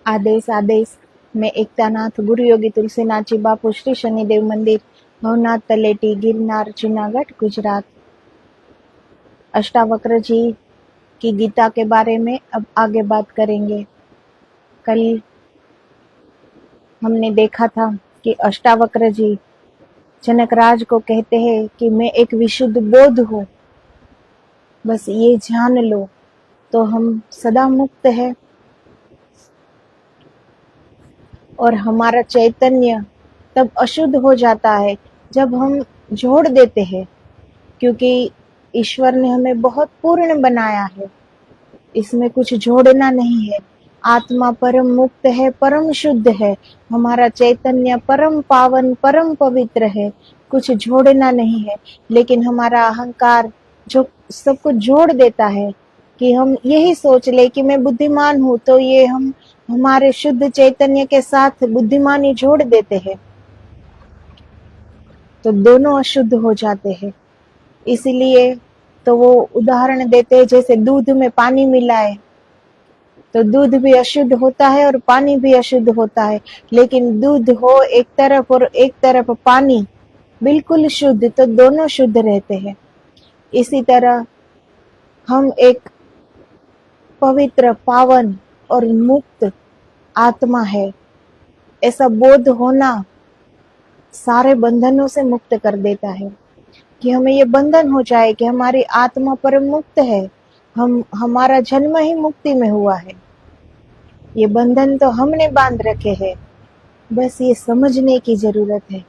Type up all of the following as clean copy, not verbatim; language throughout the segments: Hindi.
आदेश आदेश मैं एकतानाथ गुरु योगी तुलसीनाथजी बापू श्री शनिदेव मंदिर भवनाथ तलेटी गिरनार जूनागढ़ गुजरात। अष्टावक्र जी की गीता के बारे में अब आगे बात करेंगे। कल हमने देखा था कि अष्टावक्र जी जनकराज को कहते हैं कि मैं एक विशुद्ध बोध हूँ, बस ये जान लो तो हम सदा मुक्त है और हमारा चैतन्य तब अशुद्ध हो जाता है जब हम जोड़ देते हैं, क्योंकि ईश्वर ने हमें बहुत पूर्ण बनाया है, इसमें कुछ जोड़ना नहीं है। आत्मा परम मुक्त है, परम शुद्ध है, हमारा चैतन्य परम पावन परम पवित्र है, कुछ जोड़ना नहीं है। लेकिन हमारा अहंकार जो सब कुछ जोड़ देता है कि हम यही सोच ले कि मैं बुद्धिमान हूँ, तो ये हम हमारे शुद्ध चैतन्य के साथ बुद्धिमानी जोड़ देते हैं, तो दोनों अशुद्ध हो जाते हैं। इसलिए तो वो उदाहरण देते हैं, जैसे दूध में पानी मिलाए तो दूध भी अशुद्ध होता है और पानी भी अशुद्ध होता है, लेकिन दूध हो एक तरफ और एक तरफ पानी बिल्कुल शुद्ध, तो दोनों शुद्ध रहते हैं। इसी तरह हम एक पवित्र पावन और मुक्त आत्मा है, ऐसा बोध होना सारे बंधनों से मुक्त कर देता है। कि हमें ये बंधन हो जाए कि हमारी आत्मा परम मुक्त है, हमारा जन्म ही मुक्ति में हुआ है, ये बंधन तो हमने बांध रखे हैं, बस ये समझने की जरूरत है।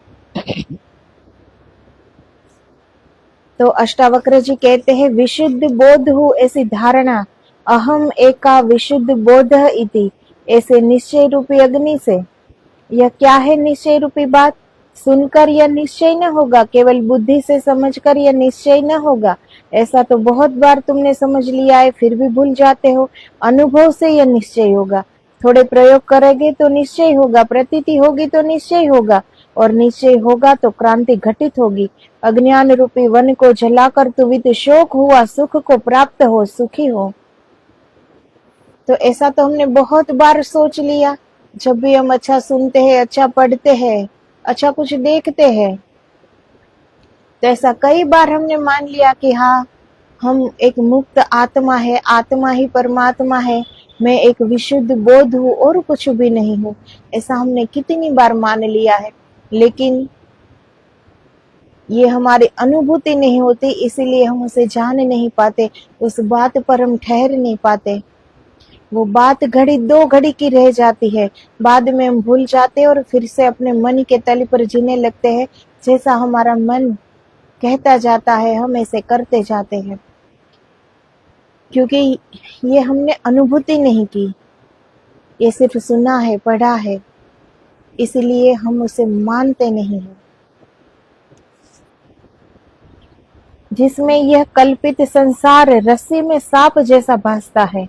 तो अष्टावक्र जी कहते हैं, विशुद्ध बोध हूँ ऐसी धारणा, अहम एका विशुद्ध बोध इति, ऐसे निश्चय रूपी अग्नि से। यह क्या है निश्चय रूपी बात? सुनकर यह निश्चय न होगा, केवल बुद्धि से समझकर यह निश्चय न होगा। ऐसा तो बहुत बार तुमने समझ लिया है, फिर भी भूल जाते हो। अनुभव से यह निश्चय होगा, थोड़े प्रयोग करेंगे तो निश्चय होगा, प्रतीति होगी तो निश्चय होगा, और निश्चय होगा तो क्रांति घटित होगी। अज्ञान रूपी वन को जलाकर तू विद शोक हुआ, सुख को प्राप्त हो, सुखी हो। तो ऐसा तो हमने बहुत बार सोच लिया, जब भी हम अच्छा सुनते हैं, अच्छा पढ़ते हैं, अच्छा कुछ देखते हैं, तो ऐसा कई बार हमने मान लिया कि हाँ, हम एक मुक्त आत्मा है, आत्मा ही परमात्मा है, मैं एक विशुद्ध बोध हूँ और कुछ भी नहीं हूँ। ऐसा हमने कितनी बार मान लिया है, लेकिन ये हमारी अनुभूति नहीं होती, इसीलिए हम उसे जान नहीं पाते, उस बात पर हम ठहर नहीं पाते। वो बात घड़ी दो घड़ी की रह जाती है, बाद में हम भूल जाते हैं और फिर से अपने मन के तल पर जीने लगते हैं। जैसा हमारा मन कहता जाता है हम ऐसे करते जाते हैं, क्योंकि ये हमने अनुभूति नहीं की, ये सिर्फ सुना है, पढ़ा है, इसलिए हम उसे मानते नहीं हैं। जिसमें यह कल्पित संसार रस्सी में सांप जैसा भासता है,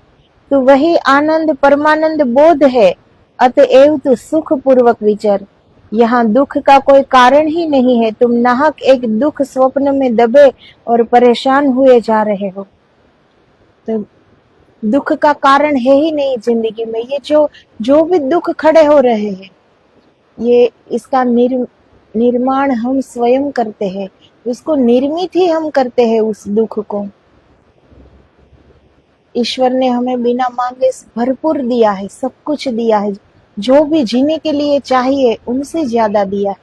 तो वही आनंद परमानंद बोध है, अतएव तू सुख पूर्वक विचर। यहाँ दुख का कोई कारण ही नहीं है, तुम नाहक एक दुख स्वप्न में दबे और परेशान हुए जा रहे हो। तो दुख का कारण है ही नहीं जिंदगी में। ये जो भी दुख खड़े हो रहे हैं, ये इसका निर्माण हम स्वयं करते हैं, उसको निर्मित ही हम करते हैं। उस दुख को ईश्वर ने हमें बिना मांगे भरपूर दिया है, सब कुछ दिया है, जो भी जीने के लिए चाहिए उनसे ज्यादा दिया है।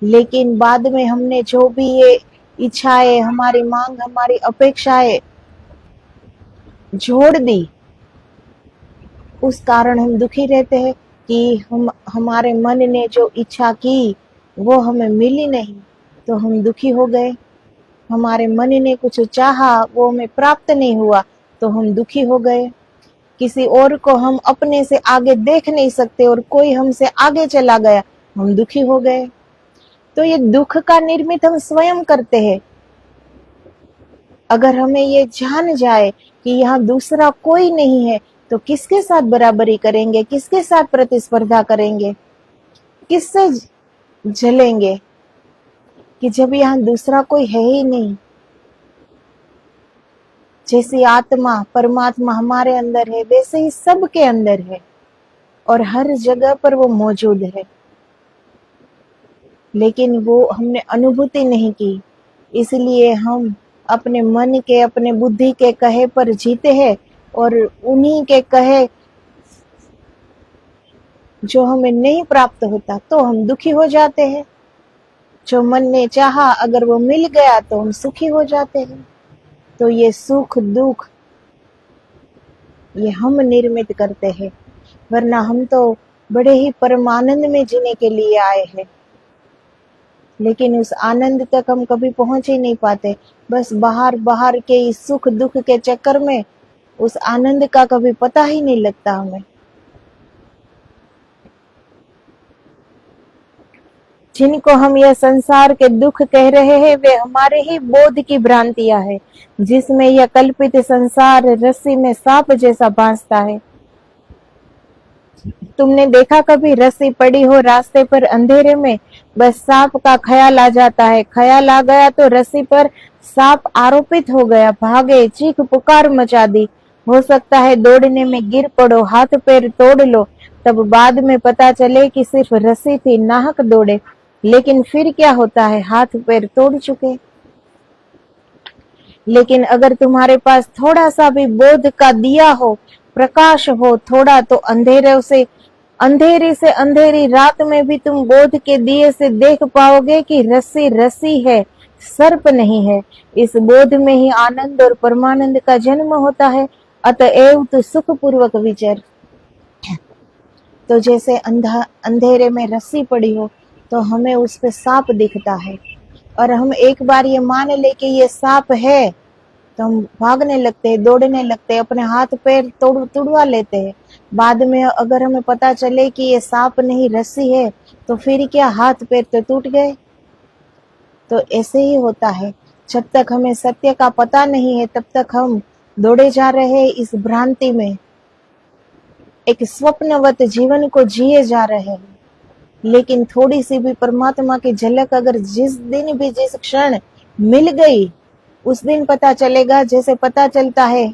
लेकिन बाद में हमने जो भी ये इच्छाएं, हमारी मांग, हमारी अपेक्षाएं जोड़ दी, उस कारण हम दुखी रहते हैं कि हमारे मन ने जो इच्छा की वो हमें मिली नहीं, तो हम दुखी हो गए। हमारे मन ने कुछ चाहा, वो हमें प्राप्त नहीं हुआ, तो हम दुखी हो गए। किसी और को हम अपने से आगे देख नहीं सकते और कोई हमसे आगे चला गया, हम दुखी हो गए। तो ये दुख का निर्मित हम स्वयं करते हैं। अगर हमें ये जान जाए कि यहाँ दूसरा कोई नहीं है, तो किसके साथ बराबरी करेंगे, किसके साथ प्रतिस्पर्धा करेंगे, किससे जलेंगे, कि जब यहाँ दूसरा कोई है ही नहीं। जैसी आत्मा परमात्मा हमारे अंदर है, वैसे ही सबके अंदर है। और हर जगह पर वो मौजूद है, लेकिन वो हमने अनुभूति नहीं की। इसलिए हम अपने मन के, अपने बुद्धि के कहे पर जीते हैं, और उन्हीं के कहे जो हमें नहीं प्राप्त होता तो हम दुखी हो जाते हैं। जो मन ने चाहा अगर वो मिल गया तो हम सुखी हो जाते हैं। तो ये सुख दुख ये हम निर्मित करते हैं, वरना हम तो बड़े ही परमानंद में जीने के लिए आए हैं, लेकिन उस आनंद तक हम कभी पहुंच ही नहीं पाते। बस बाहर बाहर के इस सुख दुख के चक्कर में उस आनंद का कभी पता ही नहीं लगता हमें। जिनको हम यह संसार के दुख कह रहे हैं वे हमारे ही बोध की भ्रांतियां हैं, जिसमें यह कल्पित संसार रस्सी में सांप जैसा भासता है। तुमने देखा कभी रस्सी पड़ी हो रास्ते पर अंधेरे में, बस सांप का ख्याल आ जाता है, ख्याल आ गया तो रस्सी पर सांप आरोपित हो गया, भागे, चीख पुकार मचा दी। हो सकता है दौड़ने में गिर पड़ो, हाथ पैर तोड़ लो, तब बाद में पता चले कि सिर्फ रस्सी थी, नाहक दौड़े। लेकिन फिर क्या होता है, हाथ पैर तोड़ चुके। लेकिन अगर तुम्हारे पास थोड़ा सा भी बोध का दिया हो, प्रकाश हो थोड़ा, तो अंधेरी से अंधेरी रात में भी तुम बोध के दिए से देख पाओगे कि रस्सी रस्सी है, सर्प नहीं है। इस बोध में ही आनंद और परमानंद का जन्म होता है। अतएव तो सुख पूर्वक विचर। तो जैसे अंधेरे में रस्सी पड़ी हो तो हमें उस पे सांप दिखता है, और हम एक बार ये मान ले कि ये सांप है तो हम भागने लगते हैं, दौड़ने लगते हैं, अपने हाथ पैर तुड़वा लेते हैं। बाद में अगर हमें पता चले कि ये सांप नहीं रस्सी है तो फिर क्या, हाथ पैर तो टूट गए। तो ऐसे ही होता है, जब तक हमें सत्य का पता नहीं है तब तक हम दौड़े जा रहे हैं इस भ्रांति में, एक स्वप्नवत जीवन को जिए जा रहे हैं। लेकिन थोड़ी सी भी परमात्मा की झलक अगर जिस दिन भी, जिस क्षण मिल गई, उस दिन पता चलेगा, जैसे पता चलता है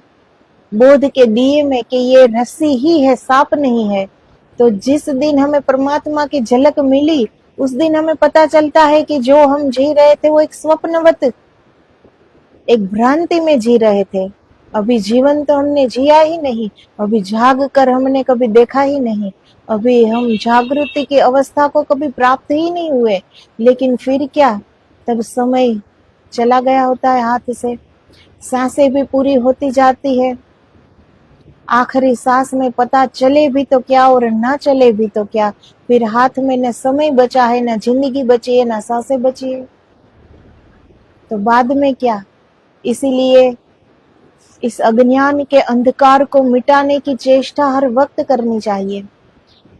बोध के दिए में कि ये रस्सी ही है, सांप नहीं है। तो जिस दिन हमें परमात्मा की झलक मिली उस दिन हमें पता चलता है कि जो हम जी रहे थे वो एक स्वप्नवत, एक भ्रांति में जी रहे थे। अभी जीवन तो हमने जिया ही नहीं, अभी जाग कर हमने कभी देखा ही नहीं, अभी हम जागृति की अवस्था को कभी प्राप्त ही नहीं हुए। लेकिन फिर क्या, तब समय चला गया होता है हाथ से, सांसें भी पूरी होती जाती है। आखिरी सांस में पता चले भी तो क्या और ना चले भी तो क्या, फिर हाथ में न समय बचा है, न जिंदगी बची है, न सांसें बची है। तो बाद में क्या। इसीलिए इस अज्ञान के अंधकार को मिटाने की चेष्टा हर वक्त करनी चाहिए।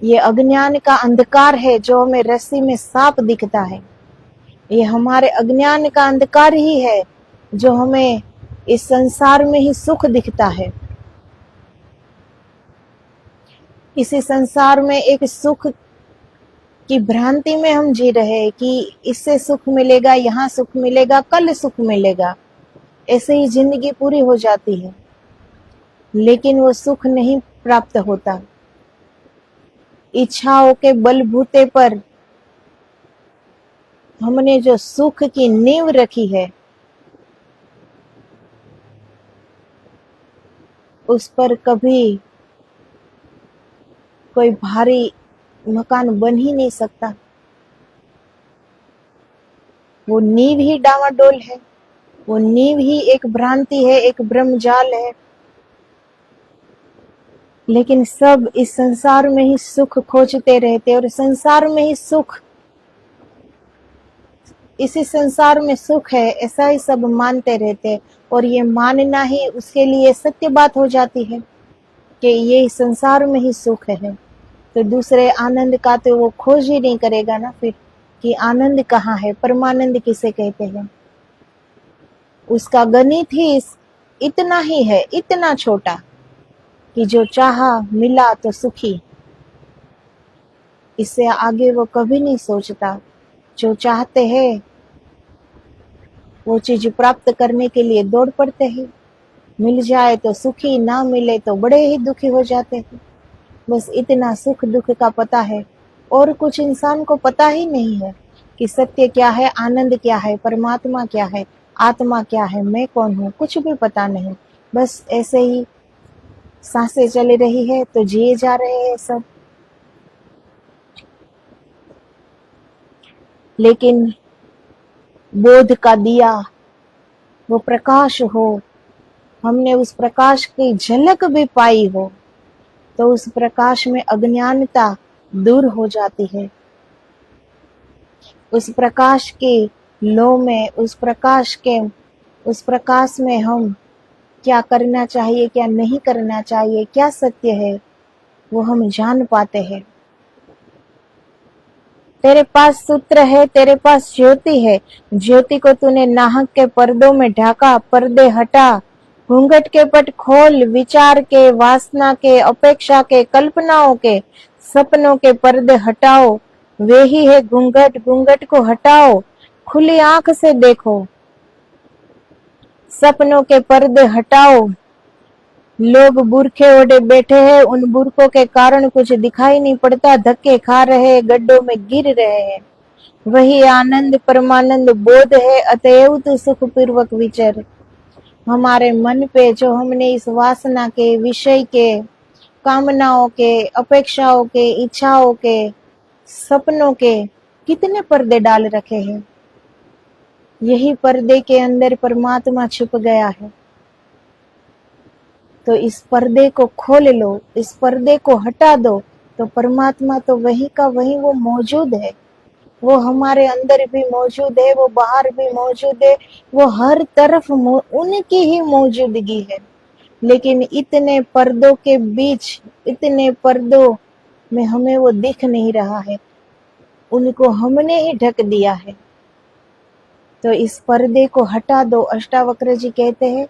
ये अज्ञान का अंधकार है जो हमें रस्सी में सांप दिखता है, ये हमारे अज्ञान का अंधकार ही है जो हमें इस संसार में ही सुख दिखता है। इसी संसार में एक सुख की भ्रांति में हम जी रहे हैं कि इससे सुख मिलेगा, यहाँ सुख मिलेगा, कल सुख मिलेगा, ऐसे ही जिंदगी पूरी हो जाती है। लेकिन वो सुख नहीं प्राप्त होता। इच्छाओं के बलबूते पर हमने जो सुख की नींव रखी है उस पर कभी कोई भारी मकान बन ही नहीं सकता। वो नींव ही डावाडोल है, वो नींव ही एक भ्रांति है, एक ब्रह्मजाल है। लेकिन सब इस संसार में ही सुख खोजते रहते और संसार में ही सुख, इसी संसार में सुख है ऐसा ही सब मानते रहते, और ये मानना ही उसके लिए सत्य बात हो जाती है कि ये संसार में ही सुख है। तो दूसरे आनंद का तो वो खोज ही नहीं करेगा ना फिर, कि आनंद कहाँ है, परमानंद किसे कहते हैं। उसका गणित ही इतना ही है, इतना छोटा कि जो चाहा मिला तो सुखी, इससे आगे वो कभी नहीं सोचता। जो चाहते हैं वो चीज प्राप्त करने के लिए दौड़ पड़ते हैं, मिल जाए तो सुखी, ना मिले तो बड़े ही दुखी हो जाते हैं। बस इतना सुख दुख का पता है, और कुछ इंसान को पता ही नहीं है कि सत्य क्या है, आनंद क्या है, परमात्मा क्या है, आत्मा क्या है, मैं कौन हूँ, कुछ भी पता नहीं। बस ऐसे ही सांसें चल रही है तो जिए जा रहे हैं सब। लेकिन बोध का दिया, वो प्रकाश हो, हमने उस प्रकाश की झलक भी पाई हो, तो उस प्रकाश में अज्ञानता दूर हो जाती है। उस प्रकाश के लो में, उस प्रकाश में हम क्या करना चाहिए, क्या नहीं करना चाहिए, क्या सत्य है, वो हम जान पाते हैं। तेरे पास सूत्र है, तेरे पास ज्योति है, ज्योति को तूने नाहक के पर्दों में ढाका, पर्दे हटा, घूंघट के पट खोल, विचार के, वासना के, अपेक्षा के, कल्पनाओं के, सपनों के पर्दे हटाओ। वे ही है घूंघट, घूंघट को हटाओ, खुली आंख से देखो, सपनों के पर्दे हटाओ। लोग बुरखे ओढ़े बैठे हैं, उन बुरखों के कारण कुछ दिखाई नहीं पड़ता, धक्के खा रहे हैं, गड्ढों में गिर रहे हैं। वही आनंद परमानंद बोध है, अतएव तो सुख पूर्वक विचर। हमारे मन पे जो हमने इस वासना के, विषय के, कामनाओं के, अपेक्षाओं के, इच्छाओं के, सपनों के कितने पर्दे डाल रखे हैं। यही पर्दे के अंदर परमात्मा छुप गया है। तो इस पर्दे को खोल लो, इस पर्दे को हटा दो, तो परमात्मा तो वही का वही वो मौजूद है। वो हमारे अंदर भी मौजूद है, वो बाहर भी मौजूद है, वो हर तरफ उनकी ही मौजूदगी है। लेकिन इतने पर्दों के बीच, इतने पर्दों में हमें वो दिख नहीं रहा है, उनको हमने ही ढक दिया है। तो इस पर्दे को हटा दो। अष्टावक्र जी कहते हैं,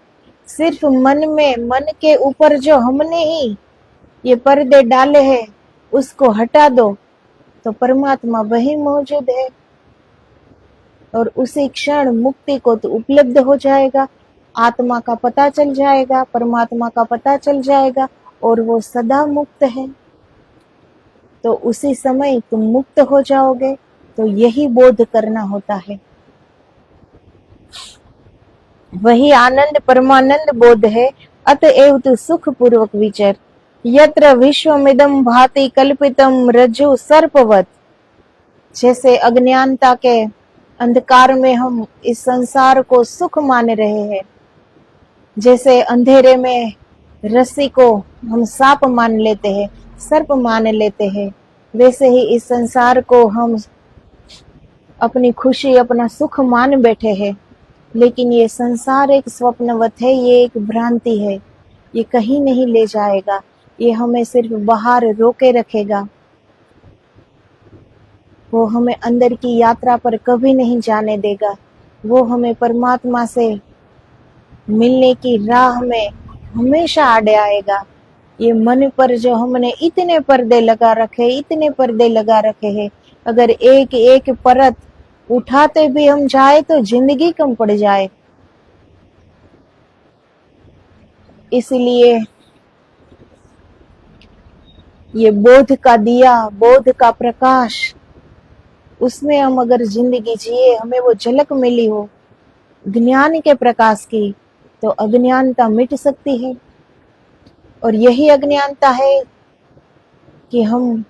सिर्फ मन में, मन के ऊपर जो हमने ही ये पर्दे डाले हैं, उसको हटा दो, तो परमात्मा वही मौजूद है, और उसी क्षण मुक्ति को तो उपलब्ध हो जाएगा, आत्मा का पता चल जाएगा, परमात्मा का पता चल जाएगा, और वो सदा मुक्त है। तो उसी समय तुम मुक्त हो जाओगे। तो यही बोध करना होता है। वही आनंद परमानंद बोध है, अतएव तु सुख पूर्वक विचर। यत्र विश्वमिदं भाति कल्पितम रज्जु सर्पवत। जैसे अज्ञानता के अंधकार में हम इस संसार को सुख मान रहे हैं, जैसे अंधेरे में रस्सी को हम सांप मान लेते हैं, सर्प मान लेते हैं, वैसे ही इस संसार को हम अपनी खुशी, अपना सुख मान बैठे हैं। लेकिन ये संसार एक स्वप्नवत है, ये एक भ्रांति है, ये कहीं नहीं ले जाएगा, ये हमें सिर्फ बाहर रोके रखेगा, वो हमें अंदर की यात्रा पर कभी नहीं जाने देगा। वो हमें परमात्मा से मिलने की राह में हमेशा आड़े आएगा। ये मन पर जो हमने इतने पर्दे लगा रखे, इतने पर्दे लगा रखे हैं, अगर एक एक परत उठाते भी हम जाए तो जिंदगी कम पड़ जाए। इसलिए ये बोध का दिया, बोध का प्रकाश, उसमें हम अगर जिंदगी जिए, हमें वो झलक मिली हो ज्ञान के प्रकाश की, तो अज्ञानता मिट सकती है। और यही अज्ञानता है कि हम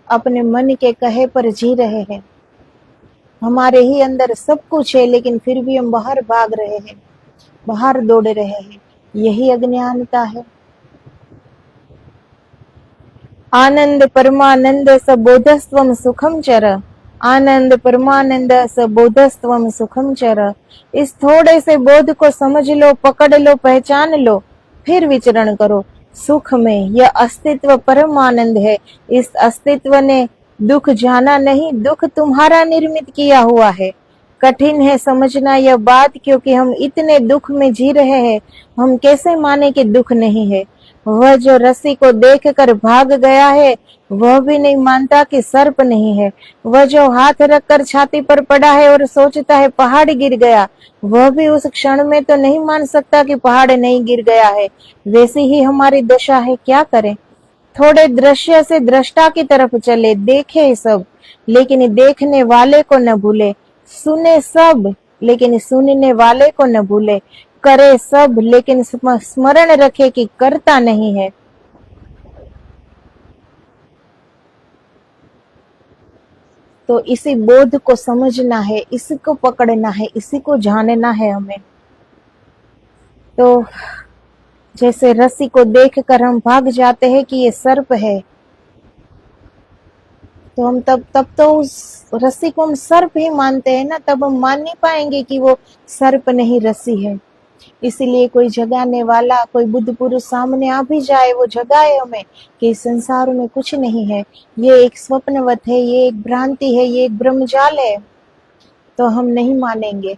अपने मन के कहे पर जी रहे हैं। हमारे ही अंदर सब कुछ है, लेकिन फिर भी हम बाहर भाग रहे हैं, बाहर दौड़ रहे हैं। यही अज्ञानता है। आनंद परमानंद सबोधस्त्वम सुखम चर। आनंद परमानंद सबोधस्त्वम सुखम चर। इस थोड़े से बोध को समझ लो, पकड़ लो, पहचान लो, फिर विचरण करो सुख में। यह अस्तित्व परम आनंद है। इस अस्तित्व ने दुख जाना नहीं, दुख तुम्हारा निर्मित किया हुआ है। कठिन है समझना यह बात, क्योंकि हम इतने दुख में जी रहे हैं, हम कैसे माने कि दुख नहीं है। वह जो रस्सी को देखकर भाग गया है, वह भी नहीं मानता कि सर्प नहीं है। वह जो हाथ रखकर छाती पर पड़ा है और सोचता है पहाड़ गिर गया, वह भी उस क्षण में तो नहीं मान सकता कि पहाड़ नहीं गिर गया है। वैसी ही हमारी दशा है, क्या करें। थोड़े दृश्य से दृष्टा की तरफ चले, देखे सब लेकिन देखने वाले को न भूले, सुने सब लेकिन सुनने वाले को न भूले, करे सब लेकिन स्मरण रखे कि करता नहीं है। तो इसी बोध को समझना है, इसी को पकड़ना है, इसी को जानना है हमें। तो जैसे रस्सी को देखकर हम भाग जाते हैं कि ये सर्प है, तो हम तब तो उस रस्सी को हम सर्प ही मानते हैं ना, तब हम मान नहीं पाएंगे कि वो सर्प नहीं रस्सी है। इसीलिए कोई जगाने वाला, कोई बुद्ध पुरुष सामने आ भी जाए, वो जगाए हमें कि इस संसार में कुछ नहीं है, ये एक स्वप्नवत है, ये एक भ्रांति है, ये एक ब्रह्मजाल है, तो हम नहीं मानेंगे।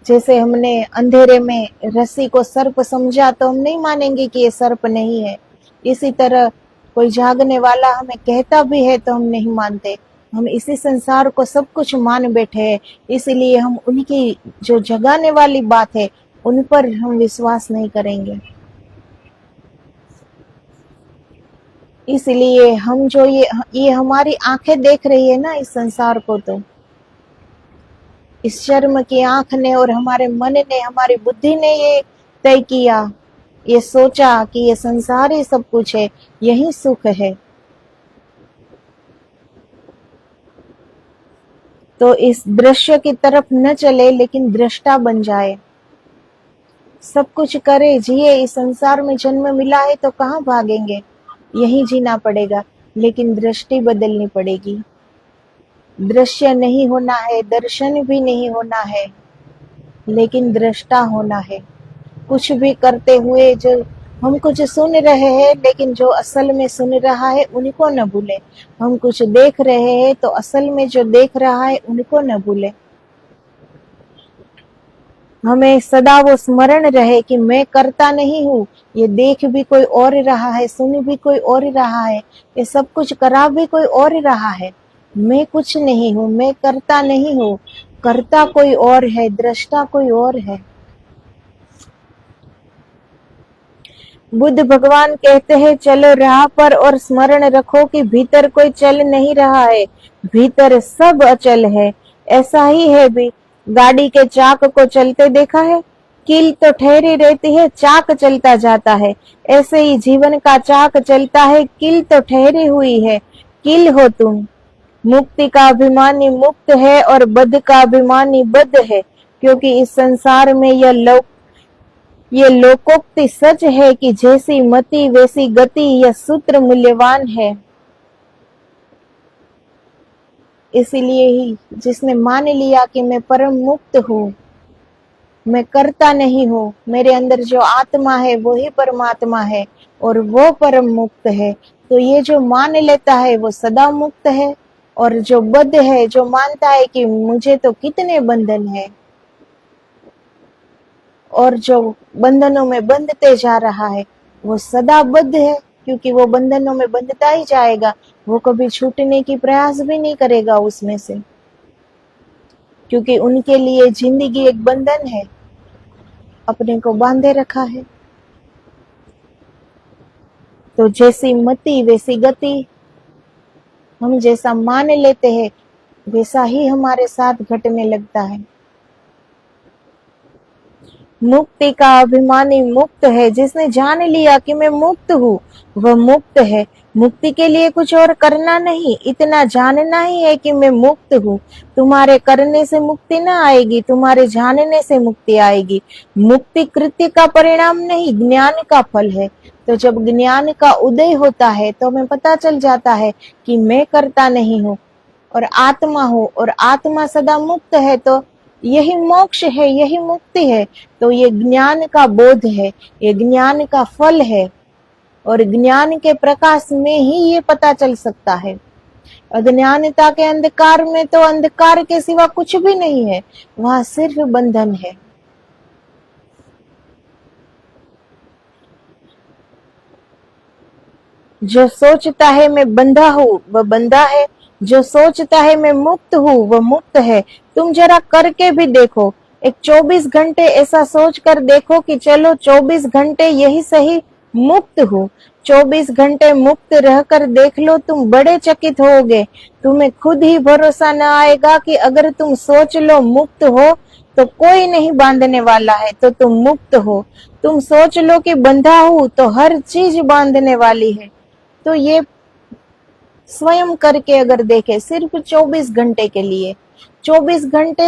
जैसे हमने अंधेरे में रस्सी को सर्प समझा, तो हम नहीं मानेंगे कि ये सर्प नहीं है। इसी तरह कोई जागने वाला हमें कहता भी है तो हम नहीं मानते। हम इसी संसार को सब कुछ मान बैठे हैं, इसीलिए हम उनकी जो जगाने वाली बात है उन पर हम विश्वास नहीं करेंगे। इसलिए हम जो ये हमारी आंखें देख रही है ना इस संसार को, तो इस शर्म की आंख ने और हमारे मन ने, हमारी बुद्धि ने ये तय किया, ये सोचा कि ये संसार ही सब कुछ है, यही सुख है। तो इस दृश्य की तरफ न चले लेकिन दृष्टा बन जाए, सब कुछ करे, जिए। इस संसार में जन्म मिला है तो कहाँ भागेंगे, यहीं जीना पड़ेगा, लेकिन दृष्टि बदलनी पड़ेगी। दृश्य नहीं होना है, दर्शन भी नहीं होना है, लेकिन दृष्टा होना है। कुछ भी करते हुए जो हम कुछ सुन रहे हैं, लेकिन जो असल में सुन रहा है उनको न भूले। हम कुछ देख रहे हैं तो असल में जो देख रहा है उनको न भूले। हमें सदा वो स्मरण रहे कि मैं करता नहीं हूँ, ये देख भी कोई और रहा है, सुन भी कोई और रहा है, ये सब कुछ करा भी कोई और रहा है। मैं कुछ नहीं हूँ, मैं करता नहीं हूँ, करता कोई और है, दृष्टा कोई और है। बुद्ध भगवान कहते हैं, चलो राह पर और स्मरण रखो कि भीतर कोई चल नहीं रहा है, भीतर सब अचल है। ऐसा ही है भी, गाड़ी के चाक को चलते देखा है, कील तो ठहरी रहती है, चाक चलता जाता है। ऐसे ही जीवन का चाक चलता है, कील तो ठहरी हुई है, कील हो तुम। मुक्ति का अभिमानी मुक्त है और बद्ध का अभिमानी बद्ध है, क्योंकि इस संसार में ये लोकोक्ति सच है कि जैसी मति वैसी गति, यह सूत्र मूल्यवान है। इसीलिए ही जिसने मान लिया कि मैं परम मुक्त हूँ, मैं करता नहीं हूँ, मेरे अंदर जो आत्मा है वो ही परमात्मा है और वो परम मुक्त है, तो ये जो मान लेता है वो सदा मुक्त है। और जो बद्ध है, जो मानता है कि मुझे तो कितने बंधन है, और जो बंधनों में बंधते जा रहा है वो सदा बद्ध है, क्योंकि वो बंधनों में बंधता ही जाएगा, वो कभी छूटने की प्रयास भी नहीं करेगा उसमें से, क्योंकि उनके लिए जिंदगी एक बंधन है, अपने को बांधे रखा है। तो जैसी मति वैसी गति, हम जैसा मान लेते हैं वैसा ही हमारे साथ घटने लगता है। मुक्ति का अभिमानी मुक्त है, जिसने जान लिया कि मैं मुक्त हूँ वह मुक्त है। मुक्ति के लिए कुछ और करना नहीं, इतना जानना ही है कि मैं मुक्त हूँ। तुम्हारे करने से मुक्ति ना आएगी, तुम्हारे जानने से मुक्ति आएगी। मुक्ति कृत्य का परिणाम नहीं, ज्ञान का फल है। तो जब ज्ञान का उदय होता है तो हमें पता चल जाता है कि मैं करता नहीं हूँ और आत्मा हूँ, और आत्मा सदा मुक्त है, तो यही मोक्ष है, यही मुक्ति है। तो ये ज्ञान का बोध है, ये ज्ञान का फल है, और ज्ञान के प्रकाश में ही ये पता चल सकता है। अज्ञानता के अंधकार में तो अंधकार के सिवा कुछ भी नहीं है, वहां सिर्फ बंधन है। जो सोचता है मैं बंधा हूँ वह बंधा है, जो सोचता है मैं मुक्त हूँ वह मुक्त है। तुम जरा करके भी देखो, एक 24 घंटे ऐसा सोच कर देखो कि चलो 24 घंटे यही सही, मुक्त हूँ। 24 घंटे मुक्त रहकर देख लो, तुम बड़े चकित होगे। तुम्हें खुद ही भरोसा न आएगा कि अगर तुम सोच लो मुक्त हो तो कोई नहीं बांधने वाला है, तो तुम मुक्त हो। तुम सोच लो कि बंधा हूँ तो हर चीज बांधने वाली है। तो ये स्वयं करके अगर देखे सिर्फ 24 घंटे के लिए, 24 घंटे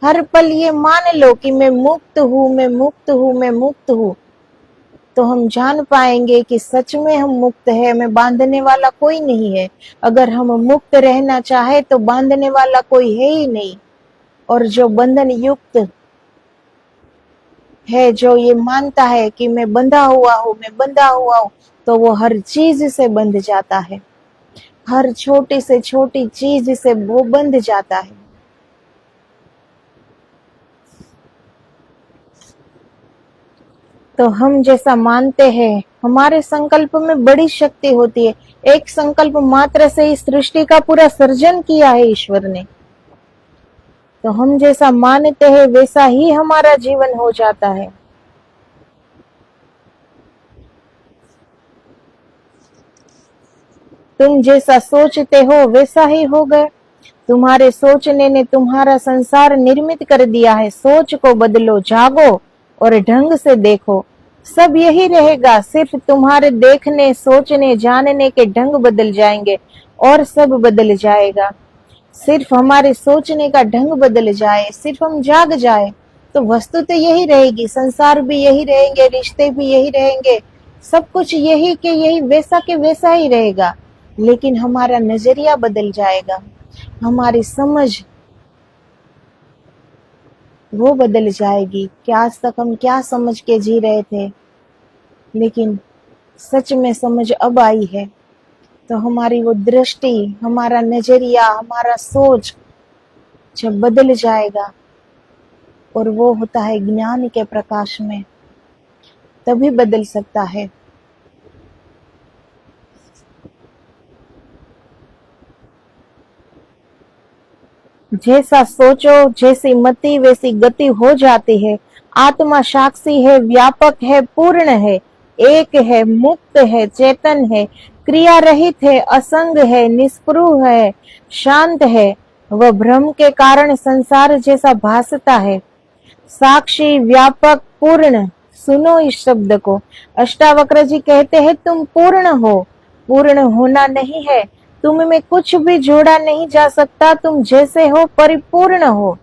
हर पल ये मान लो कि मैं मुक्त हूँ, मैं मुक्त हूँ, मैं मुक्त हूँ, तो हम जान पाएंगे कि सच में हम मुक्त है, हमें बांधने वाला कोई नहीं है। अगर हम मुक्त रहना चाहे तो बांधने वाला कोई है ही नहीं। और जो बंधन युक्त है, जो ये मानता है कि मैं बंधा हुआ हूँ, मैं बंधा हुआ हूँ, तो वो हर चीज से बंध जाता है, हर छोटी से छोटी चीज से वो बंध जाता है। तो हम जैसा मानते हैं, हमारे संकल्प में बड़ी शक्ति होती है। एक संकल्प मात्र से इस सृष्टि का पूरा सर्जन किया है ईश्वर ने। तो हम जैसा मानते हैं वैसा ही हमारा जीवन हो जाता है। तुम जैसा सोचते हो वैसा ही हो गए। तुम्हारे सोचने ने तुम्हारा संसार निर्मित कर दिया है। सोच को बदलो, जागो और ढंग से देखो, सब यही रहेगा। सिर्फ तुम्हारे देखने, सोचने, जानने के ढंग बदल जाएंगे और सब बदल जाएगा। सिर्फ हमारे सोचने का ढंग बदल जाए, सिर्फ हम जाग जाए, तो वस्तु तो यही रहेगी, संसार भी यही रहेंगे, रिश्ते भी यही रहेंगे, सब कुछ यही के यही, वैसा के वैसा ही रहेगा। लेकिन हमारा नजरिया बदल जाएगा, हमारी समझ वो बदल जाएगी कि आज तक हम क्या समझ के जी रहे थे, लेकिन सच में समझ अब आई है। तो हमारी वो दृष्टि, हमारा नजरिया, हमारा सोच जब बदल जाएगा, और वो होता है ज्ञान के प्रकाश में, तभी बदल सकता है। जैसा सोचो, जैसी मति वैसी गति हो जाती है। आत्मा साक्षी है, व्यापक है, पूर्ण है, एक है, मुक्त है, चेतन है, क्रिया रहित है, असंग है, निष्पृह है, शांत है। वह भ्रम के कारण संसार जैसा भासता है। साक्षी, व्यापक, पूर्ण। सुनो इस शब्द को। अष्टावक्र जी कहते हैं तुम पूर्ण हो। पूर्ण होना नहीं है, तुम में कुछ भी जोड़ा नहीं जा सकता, तुम जैसे हो परिपूर्ण हो।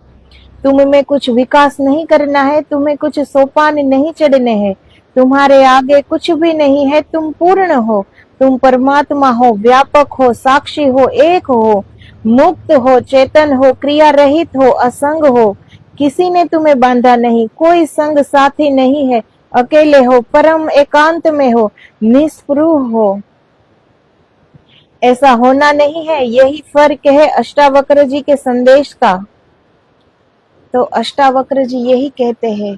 तुम में कुछ विकास नहीं करना है, तुम्हें कुछ सोपान नहीं चढ़ने हैं, तुम्हारे आगे कुछ भी नहीं है, तुम पूर्ण हो। तुम परमात्मा हो, व्यापक हो, साक्षी हो, एक हो, मुक्त हो, चेतन हो, क्रिया रहित हो, असंग हो। किसी ने तुम्हें बांधा नहीं, कोई संग साथी नहीं है, अकेले हो, परम एकांत में हो, निष्पृह हो। ऐसा होना नहीं है, यही फर्क है अष्टावक्र जी के संदेश का। तो अष्टावक्र जी यही कहते हैं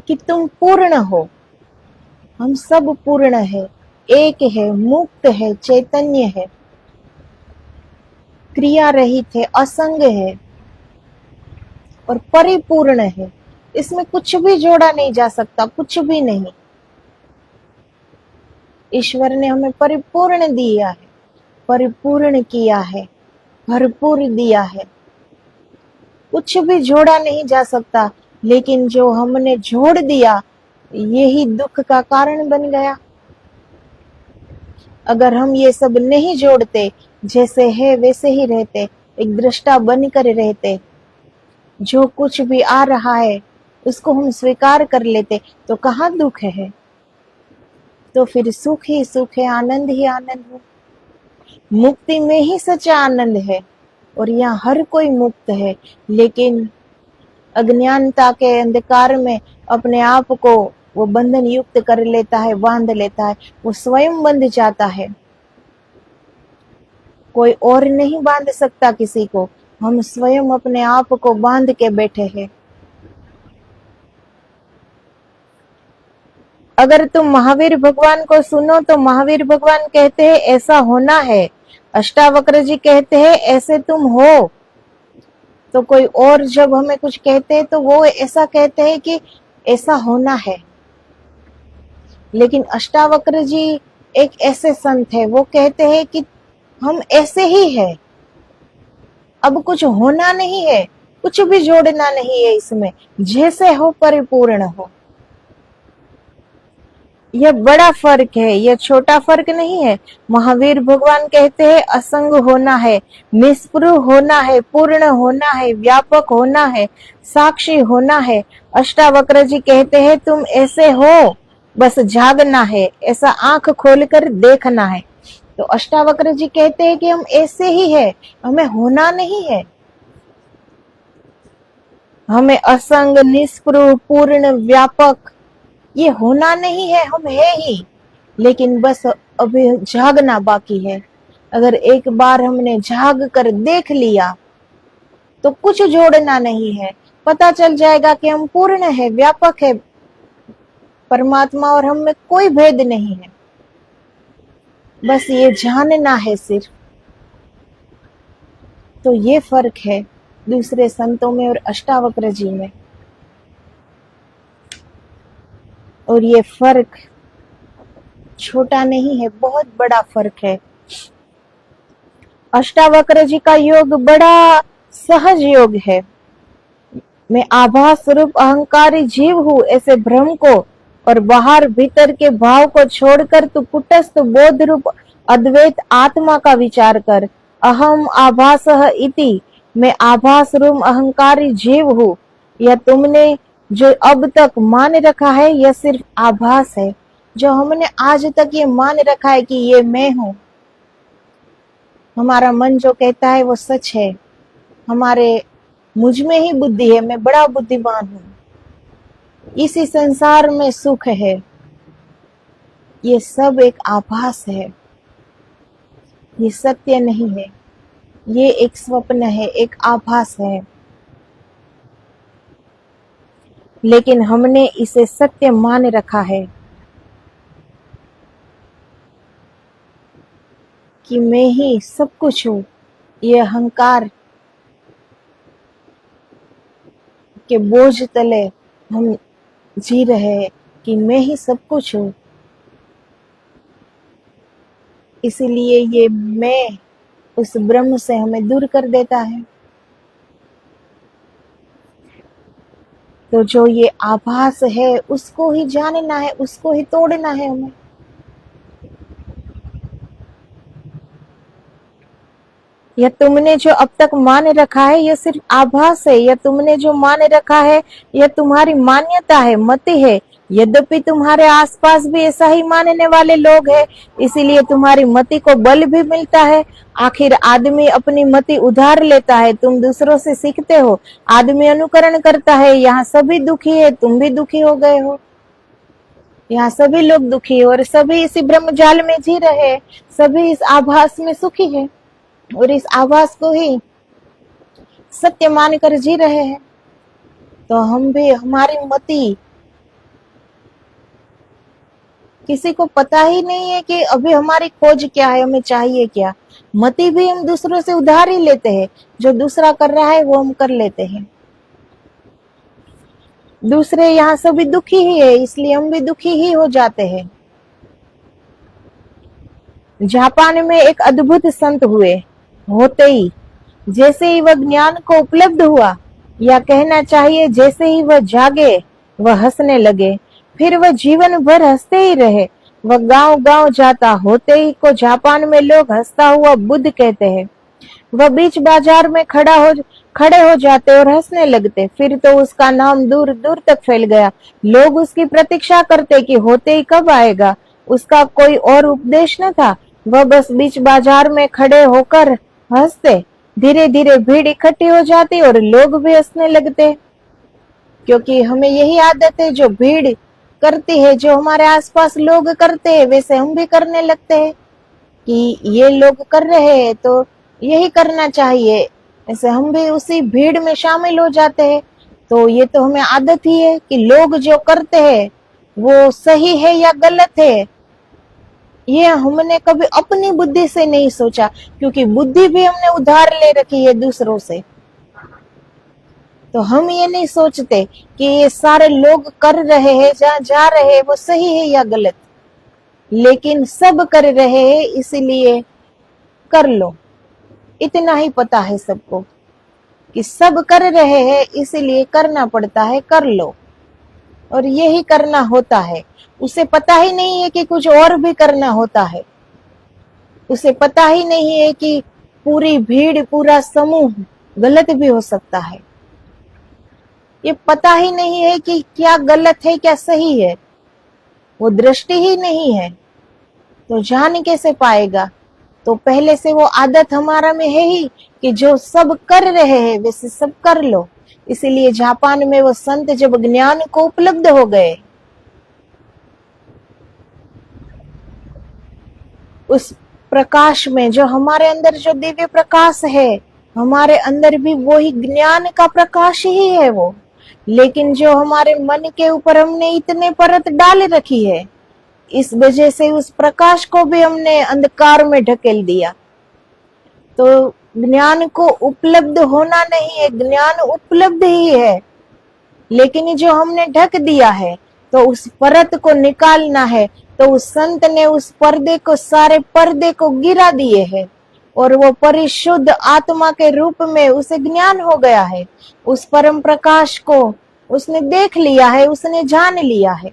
कि तुम पूर्ण हो। हम सब पूर्ण है, एक है, मुक्त है, चैतन्य है, क्रिया रहित है, असंग है और परिपूर्ण है। इसमें कुछ भी जोड़ा नहीं जा सकता, कुछ भी नहीं। ईश्वर ने हमें परिपूर्ण दिया है, परिपूर्ण किया है, भरपूर दिया है। कुछ भी जोड़ा नहीं जा सकता, लेकिन जो हमने जोड़ दिया यही दुख का कारण बन गया। अगर हम ये सब नहीं जोड़ते, जैसे है वैसे ही रहते, एक दृष्टा बनकर रहते, जो कुछ भी आ रहा है उसको हम स्वीकार कर लेते, तो कहाँ दुख है? तो फिर सुख ही सुख है, आनंद ही आनंद है। मुक्ति में ही सच्चा आनंद है, और यहाँ हर कोई मुक्त है। लेकिन अज्ञानता के अंधकार में अपने आप को वो बंधन युक्त कर लेता है, बांध लेता है, वो स्वयं बंध जाता है। कोई और नहीं बांध सकता किसी को, हम स्वयं अपने आप को बांध के बैठे हैं। अगर तुम महावीर भगवान को सुनो तो महावीर भगवान कहते हैं ऐसा होना है, अष्टावक्र जी कहते हैं ऐसे तुम हो। तो कोई और जब हमें कुछ कहते हैं तो वो ऐसा कहते हैं कि ऐसा होना है। लेकिन अष्टावक्र जी एक ऐसे संत है, वो कहते हैं कि हम ऐसे ही है, अब कुछ होना नहीं है, कुछ भी जोड़ना नहीं है इसमें, जैसे हो परिपूर्ण हो। यह बड़ा फर्क है, यह छोटा फर्क नहीं है। महावीर भगवान कहते हैं असंग होना है, निष्प्रभ होना है, पूर्ण होना है, व्यापक होना है, साक्षी होना है। अष्टावक्र जी कहते हैं तुम ऐसे हो, बस जागना है, ऐसा आंख खोलकर देखना है। तो अष्टावक्र जी कहते हैं कि हम ऐसे ही है, हमें होना नहीं है, हमें असंग, निष्प्रभ, पूर्ण, व्यापक ये होना नहीं है, हम है ही। लेकिन बस अभी जागना बाकी है। अगर एक बार हमने जाग कर देख लिया तो कुछ जोड़ना नहीं है, पता चल जाएगा कि हम पूर्ण है, व्यापक है, परमात्मा और हम में कोई भेद नहीं है। बस ये जानना है सिर्फ। तो ये फर्क है दूसरे संतों में और अष्टावक्र जी में। और ये फर्क छोटा नहीं है, बहुत बड़ा फर्क है। अष्टावक्र जी का योग बड़ा सहज योग है। मैं आभास रूप अहंकारी जीव हूँ ऐसे भ्रम को और बाहर भीतर के भाव को छोड़कर तू कुटस्थ बोध रूप अद्वैत आत्मा का विचार कर। अहम आभासः इति, मैं आभास रूप अहंकारी जीव हूँ। यह तुमने जो अब तक मान रखा है यह सिर्फ आभास है। जो हमने आज तक ये मान रखा है कि ये मैं हूँ, हमारा मन जो कहता है वो सच है। हमारे मुझ में ही बुद्धि है, मैं बड़ा बुद्धिमान हूँ, इसी संसार में सुख है, ये सब एक आभास है, ये सत्य नहीं है, ये एक स्वप्न है, एक आभास है। लेकिन हमने इसे सत्य मान रखा है कि मैं ही सब कुछ हूँ। ये अहंकार के बोझ तले हम जी रहे हैं कि मैं ही सब कुछ हूँ। इसीलिए ये मैं उस ब्रह्म से हमें दूर कर देता है। तो जो ये आभास है उसको ही जानना है, उसको ही तोड़ना है हमें। यह तुमने जो अब तक मान रखा है यह सिर्फ आभास है। यह तुमने जो मान रखा है यह तुम्हारी मान्यता है, मति है। यद्यपि तुम्हारे आसपास भी ऐसा ही मानने वाले लोग हैं, इसीलिए तुम्हारी मति को बल भी मिलता है। आखिर आदमी अपनी मति उधार लेता है, तुम दूसरों से सीखते हो, आदमी अनुकरण करता है। यहाँ सभी दुखी है, तुम भी दुखी हो गए हो। यहाँ सभी लोग दुखी है और सभी इसी ब्रह्म जाल में जी रहे हैं, सभी इस आभास में सुखी है और इस आभास को ही सत्य मानकर जी रहे हैं। तो हम भी, हमारी मति, किसी को पता ही नहीं है कि अभी हमारी खोज क्या है, हमें चाहिए क्या। मति भी हम दूसरों से उधार ही लेते हैं, जो दूसरा कर रहा है वो हम कर लेते हैं। दूसरे यहाँ सभी दुखी ही है, इसलिए हम भी दुखी ही हो जाते हैं। जापान में एक अद्भुत संत हुए, होते ही जैसे ही वह ज्ञान को उपलब्ध हुआ, या कहना चाहिए जैसे ही वह जागे वह हंसने लगे, फिर वह जीवन भर हंसते ही रहे। वह गांव गांव जाता, होते ही को जापान में लोग हंसता हुआ बुद्ध कहते हैं। वह बीच बाजार में खड़े हो जाते और हंसने लगते, फिर तो उसका नाम दूर दूर तक फैल गया। लोग उसकी प्रतीक्षा करते कि होते ही कब आएगा। उसका कोई और उपदेश न था, वह बस बीच बाजार में खड़े होकर हंसते। धीरे धीरे भीड़ इकट्ठी हो जाती और लोग भी हंसने लगते, क्योंकि हमें यही आदत है, जो भीड़ करती है, जो हमारे आसपास लोग करते हैं वैसे हम भी करने लगते हैं कि ये लोग कर रहे हैं तो यही करना चाहिए, ऐसे हम भी उसी भीड़ में शामिल हो जाते हैं। तो ये तो हमें आदत ही है कि लोग जो करते हैं वो सही है या गलत है, ये हमने कभी अपनी बुद्धि से नहीं सोचा, क्योंकि बुद्धि भी हमने उधार ले रखी है दूसरों से। तो हम ये नहीं सोचते कि ये सारे लोग कर रहे हैं, जहाँ जा रहे हैं वो सही है या गलत, लेकिन सब कर रहे हैं इसलिए कर लो। इतना ही पता है सबको कि सब कर रहे हैं इसलिए करना पड़ता है, कर लो, और यही करना होता है। उसे पता ही नहीं है कि कुछ और भी करना होता है। उसे पता ही नहीं है कि पूरी भीड़, पूरा समूह गलत भी हो सकता है। ये पता ही नहीं है कि क्या गलत है क्या सही है, वो दृष्टि ही नहीं है, तो जान कैसे पाएगा? तो पहले से वो आदत हमारा में है ही कि जो सब कर रहे हैं वैसे सब कर लो। इसीलिए जापान में वो संत जब ज्ञान को उपलब्ध हो गए, उस प्रकाश में, जो हमारे अंदर जो दिव्य प्रकाश है, हमारे अंदर भी वही ज्ञान का प्रकाश ही है वो, लेकिन जो हमारे मन के ऊपर हमने इतने परत डाल रखी है, इस वजह से उस प्रकाश को भी हमने अंधकार में ढकेल दिया। तो ज्ञान को उपलब्ध होना नहीं है, ज्ञान उपलब्ध ही है, लेकिन जो हमने ढक दिया है, तो उस परत को निकालना है। तो उस संत ने उस पर्दे को, सारे पर्दे को गिरा दिए है, और वो परिशुद्ध आत्मा के रूप में उसे ज्ञान हो गया है। उस परम प्रकाश को उसने देख लिया है, उसने जान लिया है,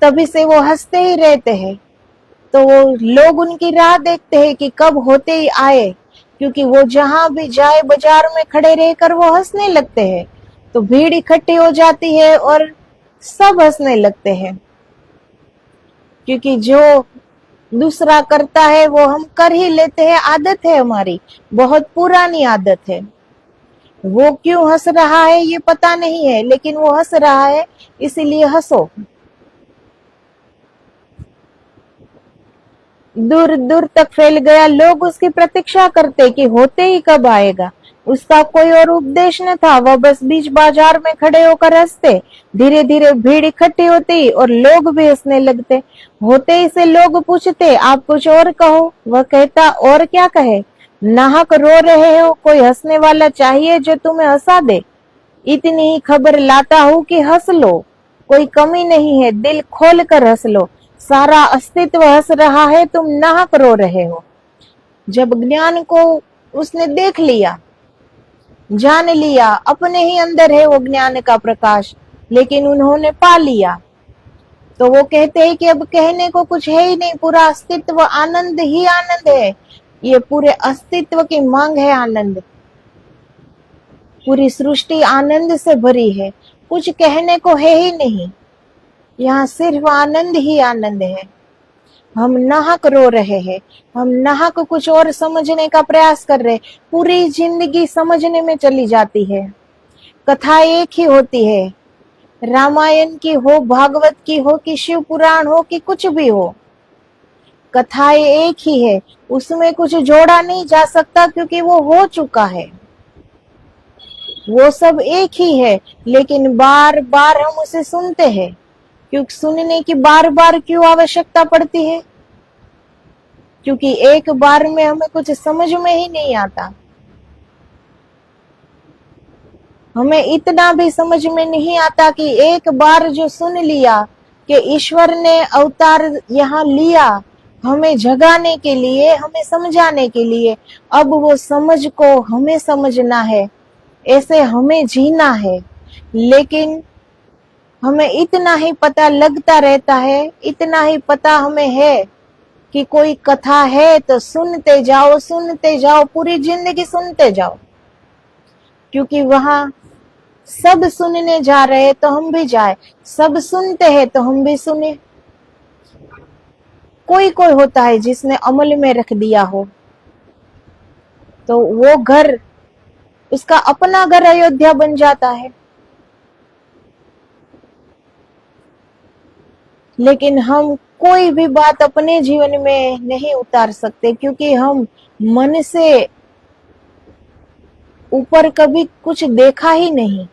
तभी से वो हंसते ही रहते हैं। तो वो लोग उनकी राह देखते हैं कि कब होते ही आए, क्योंकि वो जहां भी जाए बाजार में खड़े रहकर वो हंसने लगते हैं। तो भीड़ इकट्ठी हो जाती है और सब हंसने लगते हैं, क्योंकि जो दूसरा करता है वो हम कर ही लेते हैं। आदत है हमारी, बहुत पुरानी आदत है। वो क्यों हंस रहा है ये पता नहीं है, लेकिन वो हंस रहा है इसीलिए हंसो। दूर दूर तक फैल गया, लोग उसकी प्रतीक्षा करते कि होते ही कब आएगा। उसका कोई और उपदेश न था, वह बस बीच बाजार में खड़े होकर हंसते। धीरे धीरे भीड़ इकट्ठी होती और लोग भी हंसने लगते। होते ही से लोग पूछते, आप कुछ और कहो। वह कहता, और क्या कहे, नाहक रो रहे हो, कोई हंसने वाला चाहिए जो तुम्हें हंसा दे। इतनी ही खबर लाता हूँ कि हंस लो, कोई कमी नहीं है, दिल खोल कर हंस लो, सारा अस्तित्व हंस रहा है, तुम नाहक रो रहे हो। जब ज्ञान को उसने देख लिया, जान लिया, अपने ही अंदर है वो ज्ञान का प्रकाश, लेकिन उन्होंने पा लिया, तो वो कहते हैं कि अब कहने को कुछ है ही नहीं, पूरा अस्तित्व आनंद ही आनंद है। ये पूरे अस्तित्व की मांग है आनंद, पूरी सृष्टि आनंद से भरी है, कुछ कहने को है ही नहीं, यहाँ सिर्फ आनंद ही आनंद है। हम नाहक रो रहे हैं, हम नाहक कुछ और समझने का प्रयास कर रहे, पूरी जिंदगी समझने में चली जाती है। कथा एक ही होती है, रामायण की हो, भागवत की हो, कि शिव पुराण हो, कि कुछ भी हो, कथाएं एक ही है, उसमें कुछ जोड़ा नहीं जा सकता, क्योंकि वो हो चुका है, वो सब एक ही है। लेकिन बार बार हम उसे सुनते हैं, क्योंकि सुनने की बार बार क्यों आवश्यकता पड़ती है? क्योंकि एक बार में हमें कुछ समझ में ही नहीं आता। हमें इतना भी समझ में नहीं आता कि एक बार जो सुन लिया कि ईश्वर ने अवतार यहाँ लिया हमें जगाने के लिए, हमें समझाने के लिए, अब वो समझ को हमें समझना है, ऐसे हमें जीना है। लेकिन हमें इतना ही पता लगता रहता है, इतना ही पता हमें है कि कोई कथा है तो सुनते जाओ, सुनते जाओ, पूरी जिंदगी सुनते जाओ, क्योंकि वहां सब सुनने जा रहे हैं तो हम भी जाए, सब सुनते हैं तो हम भी सुने। कोई कोई होता है जिसने अमल में रख दिया हो, तो वो घर, उसका अपना घर अयोध्या बन जाता है। लेकिन हम कोई भी बात अपने जीवन में नहीं उतार सकते, क्योंकि हम मन से ऊपर कभी कुछ देखा ही नहीं।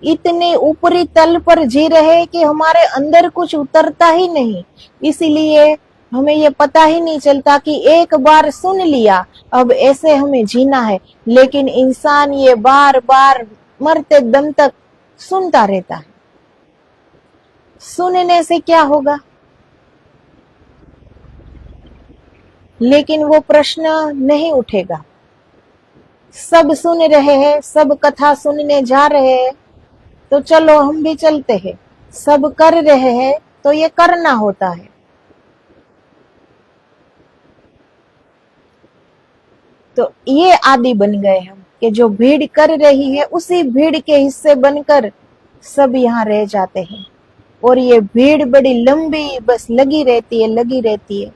इतने ऊपरी तल पर जी रहे कि हमारे अंदर कुछ उतरता ही नहीं। इसीलिए हमें ये पता ही नहीं चलता कि एक बार सुन लिया, अब ऐसे हमें जीना है। लेकिन इंसान ये बार बार मरते दम तक सुनता रहता है। सुनने से क्या होगा? लेकिन वो प्रश्न नहीं उठेगा। सब सुन रहे हैं, सब कथा सुनने जा रहे हैं, तो चलो हम भी चलते हैं। सब कर रहे हैं तो ये करना होता है। तो ये आदि बन गए हम कि जो भीड़ कर रही है उसी भीड़ के हिस्से बनकर सब यहाँ रह जाते हैं। और ये भीड़ बड़ी लंबी बस लगी रहती है, लगी रहती है।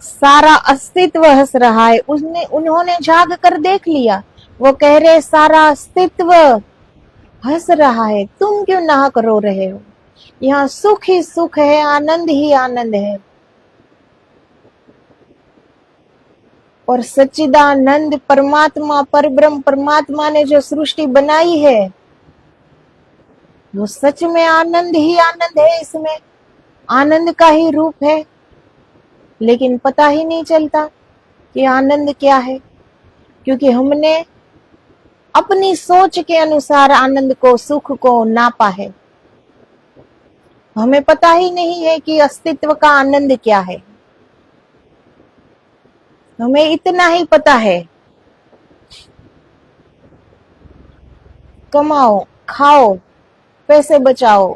सारा अस्तित्व हंस रहा है। उन्होंने जाग कर देख लिया। वो कह रहे सारा अस्तित्व हंस रहा है, तुम क्यों नाहक रो रहे हो? यहाँ सुख ही सुख है, आनंद ही आनंद है। और सच्चिदानंद परमात्मा, परब्रह्म परमात्मा ने जो सृष्टि बनाई है वो सच में आनंद ही आनंद है। इसमें आनंद का ही रूप है। लेकिन पता ही नहीं चलता कि आनंद क्या है, क्योंकि हमने अपनी सोच के अनुसार आनंद को, सुख को नापा है। हमें पता ही नहीं है कि अस्तित्व का आनंद क्या है। हमें इतना ही पता है, कमाओ, खाओ, पैसे बचाओ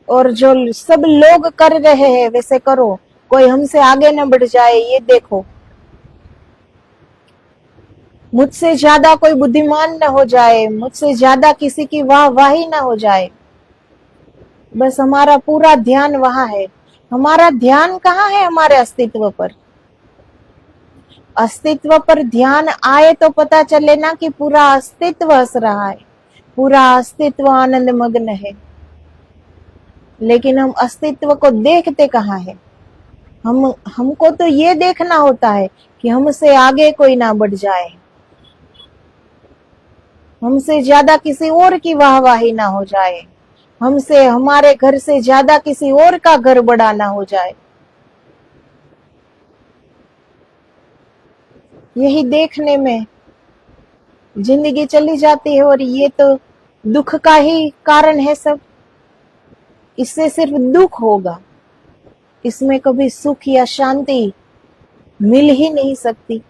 और जो सब लोग कर रहे हैं वैसे करो, कोई हमसे आगे न बढ़ जाए ये देखो, मुझसे ज्यादा कोई बुद्धिमान न हो जाए, मुझसे ज्यादा किसी की वाहवाही न हो जाए। बस हमारा पूरा ध्यान वहां है। हमारा ध्यान कहाँ है? हमारे अस्तित्व पर। अस्तित्व पर ध्यान आए तो पता चले ना कि पूरा अस्तित्व हंस रहा है, पूरा अस्तित्व आनंद मग्न है। लेकिन हम अस्तित्व को देखते कहाँ है? हमको तो ये देखना होता है कि हमसे आगे कोई ना बढ़ जाए, हमसे ज्यादा किसी और की वाहवाही ना हो जाए, हमसे, हमारे घर से ज्यादा किसी और का घर बड़ा ना हो जाए। यही देखने में जिंदगी चली जाती है। और ये तो दुख का ही कारण है सब। इससे सिर्फ दुख होगा, इसमें कभी सुख या शांति मिल ही नहीं सकती।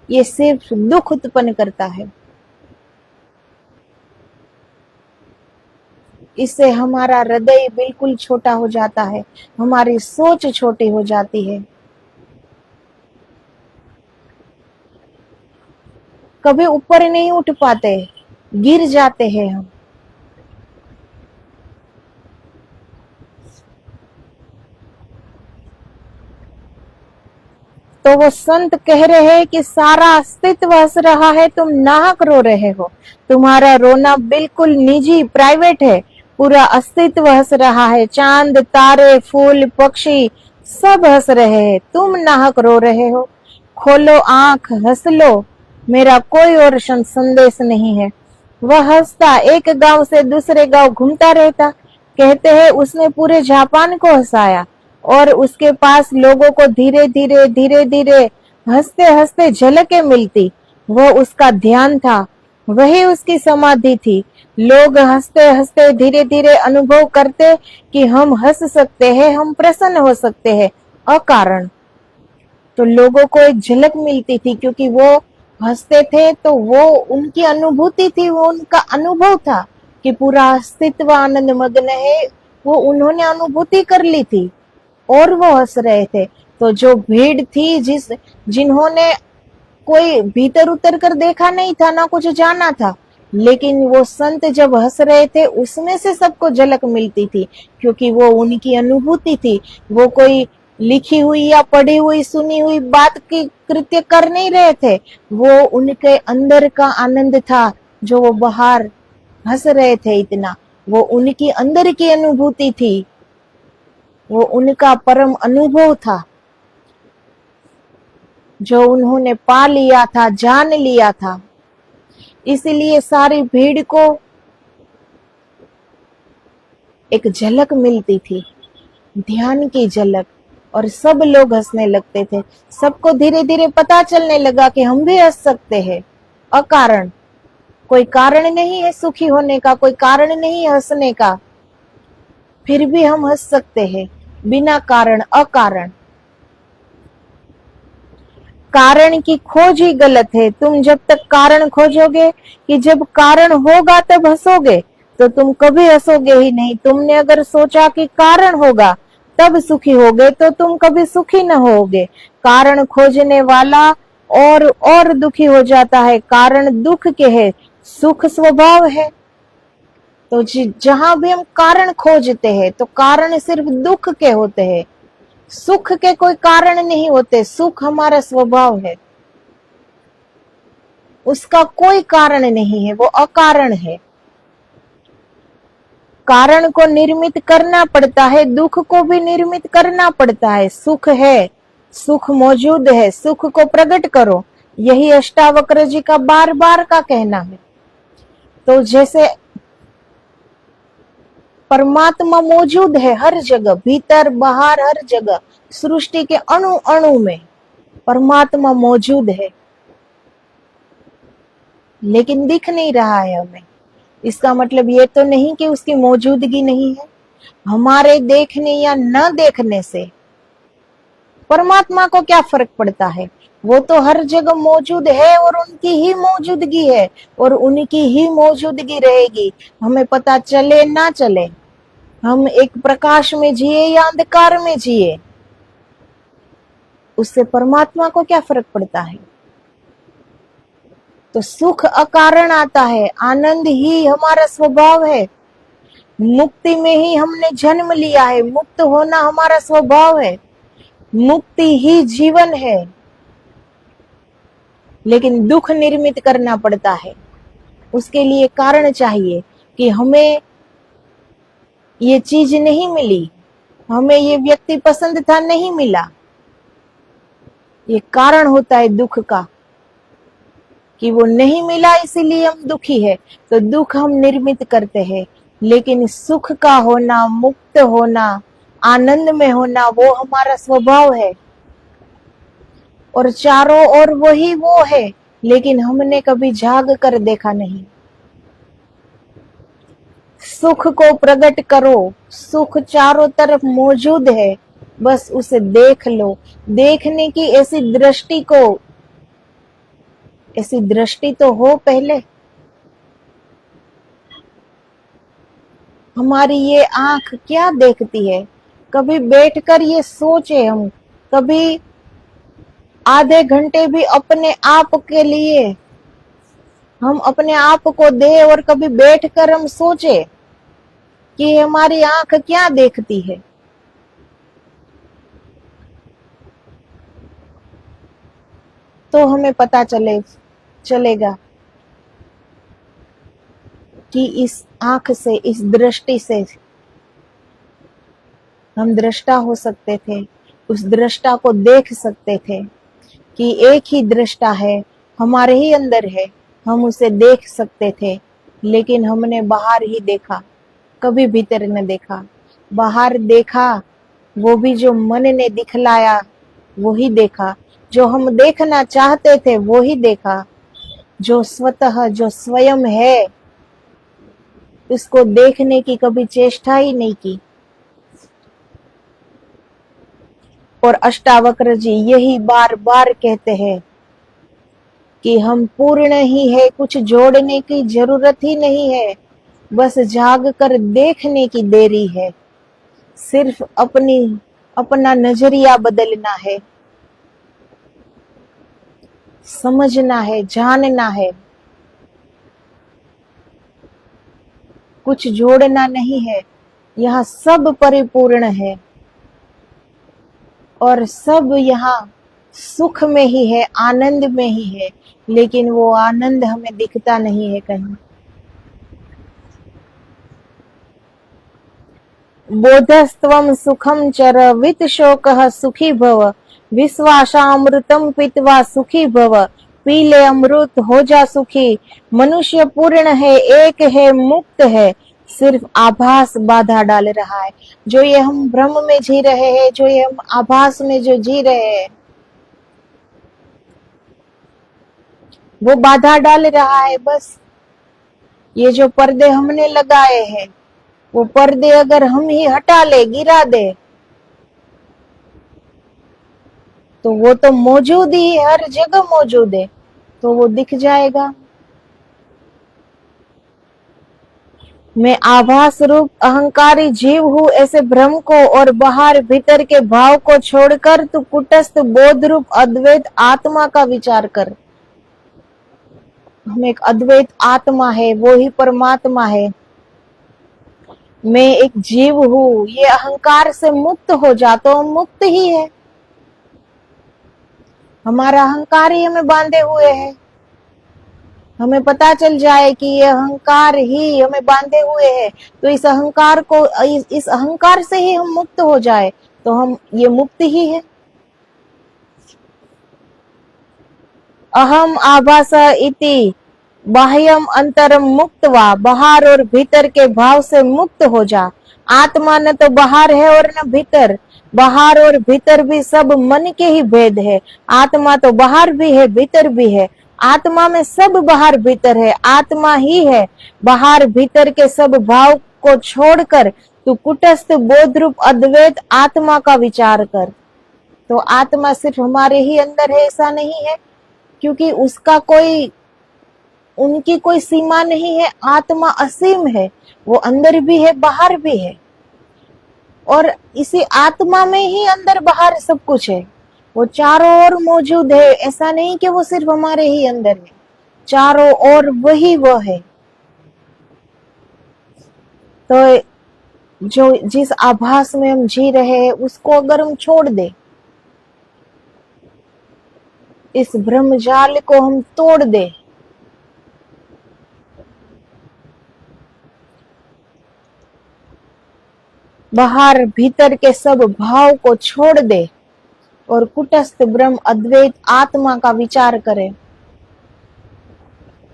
ये सिर्फ दुख उत्पन्न करता है। इससे हमारा हृदय बिल्कुल छोटा हो जाता है, हमारी सोच छोटी हो जाती है। कभी ऊपर नहीं उठ पाते, गिर जाते हैं हम। तो वो संत कह रहे हैं कि सारा अस्तित्व हंस रहा है, तुम नाहक रो रहे हो। तुम्हारा रोना बिल्कुल निजी, प्राइवेट है। पूरा अस्तित्व हंस रहा है। चांद, तारे, फूल, पक्षी सब हंस रहे हैं, तुम नाहक रो रहे हो। खोलो आंख, हंस लो, मेरा कोई और संदेश नहीं है। वह हंसता एक गांव से दूसरे गांव घूमता रहता। कहते हैं उसने पूरे जापान को हंसाया और उसके पास लोगों को धीरे धीरे धीरे धीरे हंसते हंसते झलकें मिलती। वो उसका ध्यान था, वही उसकी समाधि थी। लोग हंसते हंसते धीरे धीरे अनुभव करते कि हम हंस सकते हैं, हम प्रसन्न हो सकते हैं अकारण। तो लोगों को एक झलक मिलती थी, क्योंकि वो हंसते थे तो वो उनकी अनुभूति थी, वो उनका अनुभव था कि पूरा अस्तित्व आनंद मग्न है। वो उन्होंने अनुभूति कर ली थी और वो हंस रहे थे। तो जो भीड़ थी, जिन्होंने कोई भीतर उतर कर देखा नहीं था, ना कुछ जाना था, लेकिन वो संत जब हंस रहे थे उसमें से सबको झलक मिलती थी, क्योंकि वो उनकी अनुभूति थी। वो कोई लिखी हुई या पढ़ी हुई सुनी हुई बात की कृत्य कर नहीं रहे थे, वो उनके अंदर का आनंद था जो वो बाहर हंस रहे थे। इतना वो उनकी अंदर की अनुभूति थी, वो उनका परम अनुभव था। जो उन्होंने पा लिया था, जान लिया था। इसलिए सारी भीड़ को एक झलक मिलती थी, ध्यान की झलक, और सब लोग हंसने लगते थे। सबको धीरे धीरे पता चलने लगा कि हम भी हंस सकते हैं अकारण। कोई कारण नहीं है सुखी होने का, कोई कारण नहीं है हंसने का, फिर भी हम हंस सकते हैं बिना कारण, अकारण। कारण की खोज ही गलत है। तुम जब तक कारण खोजोगे कि जब कारण होगा तब हंसोगे, तो तुम कभी हंसोगे ही नहीं। तुमने अगर सोचा कि कारण होगा तब सुखी होगे, तो तुम कभी सुखी न होगे। कारण खोजने वाला और दुखी हो जाता है। कारण दुख के है, सुख स्वभाव है। तो जहां भी हम कारण खोजते हैं तो कारण सिर्फ दुख के होते हैं, सुख के कोई कारण नहीं होते। सुख हमारा स्वभाव है, उसका कोई कारण नहीं है, वो अकारण है। कारण को निर्मित करना पड़ता है, दुख को भी निर्मित करना पड़ता है। सुख है, सुख मौजूद है, सुख को प्रकट करो, यही अष्टावक्र जी का बार बार का कहना है। तो जैसे परमात्मा मौजूद है हर जगह, भीतर बाहर हर जगह, सृष्टि के अणु अणु में परमात्मा मौजूद है, लेकिन दिख नहीं रहा है हमें। इसका मतलब ये तो नहीं कि उसकी मौजूदगी नहीं है। हमारे देखने या न देखने से परमात्मा को क्या फर्क पड़ता है? वो तो हर जगह मौजूद है और उनकी ही मौजूदगी है और उनकी ही मौजूदगी रहेगी, हमें पता चले ना चले। हम एक प्रकाश में जिए या अंधकार में जिए, उससे परमात्मा को क्या फर्क पड़ता है? तो सुख अकारण आता है, आनंद ही हमारा स्वभाव है। मुक्ति में ही हमने जन्म लिया है, मुक्त होना हमारा स्वभाव है, मुक्ति ही जीवन है। लेकिन दुख निर्मित करना पड़ता है, उसके लिए कारण चाहिए कि हमें ये चीज नहीं मिली, हमें ये व्यक्ति पसंद था, नहीं मिला। ये कारण होता है दुख का कि वो नहीं मिला, इसीलिए हम दुखी है। तो दुख हम निर्मित करते हैं, लेकिन सुख का होना, मुक्त होना, आनंद में होना, वो हमारा स्वभाव है। और चारों ओर वही वो है, लेकिन हमने कभी जाग कर देखा नहीं। सुख को प्रकट करो, सुख चारों तरफ मौजूद है, बस उसे देख लो। देखने की ऐसी दृष्टि तो हो पहले। हमारी ये आंख क्या देखती है? कभी बैठकर ये सोचे हम, कभी आधे घंटे भी अपने आप के लिए हम अपने आप को दे, और कभी बैठकर हम सोचे कि हमारी आंख क्या देखती है। तो हमें पता चलेगा कि इस आंख से, इस दृष्टि से हम दृष्टा हो सकते थे, उस दृष्टा को देख सकते थे कि एक ही दृष्टा है, हमारे ही अंदर है, हम उसे देख सकते थे। लेकिन हमने बाहर ही देखा, कभी भीतर न देखा। बाहर देखा, वो भी जो मन ने दिखलाया वो ही देखा, जो हम देखना चाहते थे वो ही देखा। जो स्वतः, जो स्वयं है, उसको देखने की कभी चेष्टा ही नहीं की। और अष्टावक्र जी यही बार बार कहते हैं कि हम पूर्ण ही है, कुछ जोड़ने की जरूरत ही नहीं है, बस जाग कर देखने की देरी है। सिर्फ अपना नजरिया बदलना है, समझना है, जानना है, कुछ जोड़ना नहीं है। यहाँ सब परिपूर्ण है और सब यहाँ सुख में ही है, आनंद में ही है, लेकिन वो आनंद हमें दिखता नहीं है कहीं। बोधस्त्वं सुखं चर वित शोकः सुखी भव, विश्वासामृतम पीतवा सुखी भव, पी ले अमृत हो जा सुखी। मनुष्य पूर्ण है, एक है, मुक्त है, सिर्फ आभास बाधा डाल रहा है। जो ये हम भ्रम में जी रहे हैं, जो ये हम आभास में जो जी रहे हैं, वो बाधा डाल रहा है। बस ये जो पर्दे हमने लगाए हैं, वो पर्दे अगर हम ही हटा ले, गिरा दे, तो वो तो मौजूद ही है, हर जगह मौजूद है, तो वो दिख जाएगा। मैं आभास रूप अहंकारी जीव हूँ, ऐसे भ्रम को और बाहर भीतर के भाव को छोड़कर तू कुटस्थ बोध रूप अद्वैत आत्मा का विचार कर। हम एक अद्वैत आत्मा है, वो ही परमात्मा है। मैं एक जीव हूँ, ये अहंकार से मुक्त हो जा, तो हम मुक्त ही है। हमारा अहंकार ही हमें बांधे हुए है। हमें पता चल जाए कि ये अहंकार ही हमें बांधे हुए है, तो इस अहंकार को, इस अहंकार से ही हम मुक्त हो जाए, तो हम ये मुक्त ही है। अहम आभास इति बाह्यम अंतरम मुक्तवा, बाहर और भीतर के भाव से मुक्त हो जा। आत्मा न तो बाहर है और न भीतर, बाहर और भीतर भी सब मन के ही भेद है। आत्मा तो बाहर भी है, भीतर भी है। आत्मा में सब बाहर भीतर है, आत्मा ही है। बाहर भीतर के सब भाव को छोड़कर तू कुटस्थ बोध रूप अद्वैत आत्मा का विचार कर। तो आत्मा सिर्फ हमारे ही अंदर है ऐसा नहीं है, क्योंकि उसका कोई, उनकी कोई सीमा नहीं है। आत्मा असीम है, वो अंदर भी है, बाहर भी है, और इसी आत्मा में ही अंदर बाहर सब कुछ है। वो चारों ओर मौजूद है, ऐसा नहीं कि वो सिर्फ हमारे ही अंदर है, चारों ओर वही वो है। तो जो जिस आभास में हम जी रहे हैं, उसको अगर हम छोड़ दे, इस भ्रम जाल को हम तोड़ दे, बाहर भीतर के सब भाव को छोड़ दे और कुटस्थ ब्रह्म अद्वैत आत्मा का विचार करे,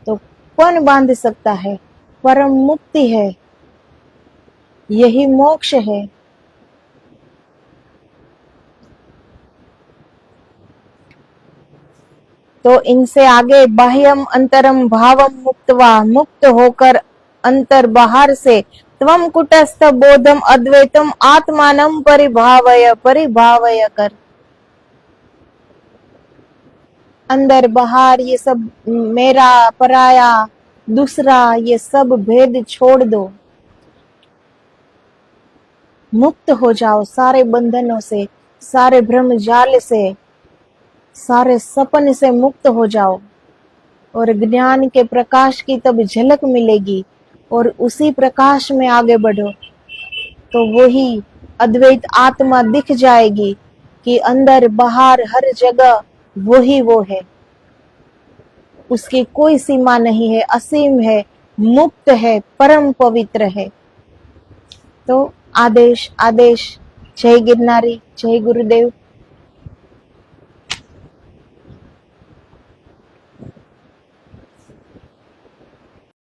तो कौन बांध सकता है? परम मुक्ति है, यही मोक्ष है। तो इनसे आगे बाह्यम अंतरम भावम मुक्तवा, मुक्त होकर अंतर बाहर से त्वम कुटस्थ बोधम अद्वैतम आत्मानम परिभावय, परिभावय कर। अंदर बाहर ये सब मेरा, पराया, दूसरा, ये सब भेद छोड़ दो, मुक्त हो जाओ सारे बंधनों से, सारे भ्रम जाल से, सारे सपन से मुक्त हो जाओ, और ज्ञान के प्रकाश की तब झलक मिलेगी, और उसी प्रकाश में आगे बढ़ो, तो वही अद्वैत आत्मा दिख जाएगी कि अंदर बाहर हर जगह वही वो है। उसकी कोई सीमा नहीं है, असीम है, मुक्त है, परम पवित्र है। तो आदेश आदेश। जय गिरनारी, जय गुरुदेव।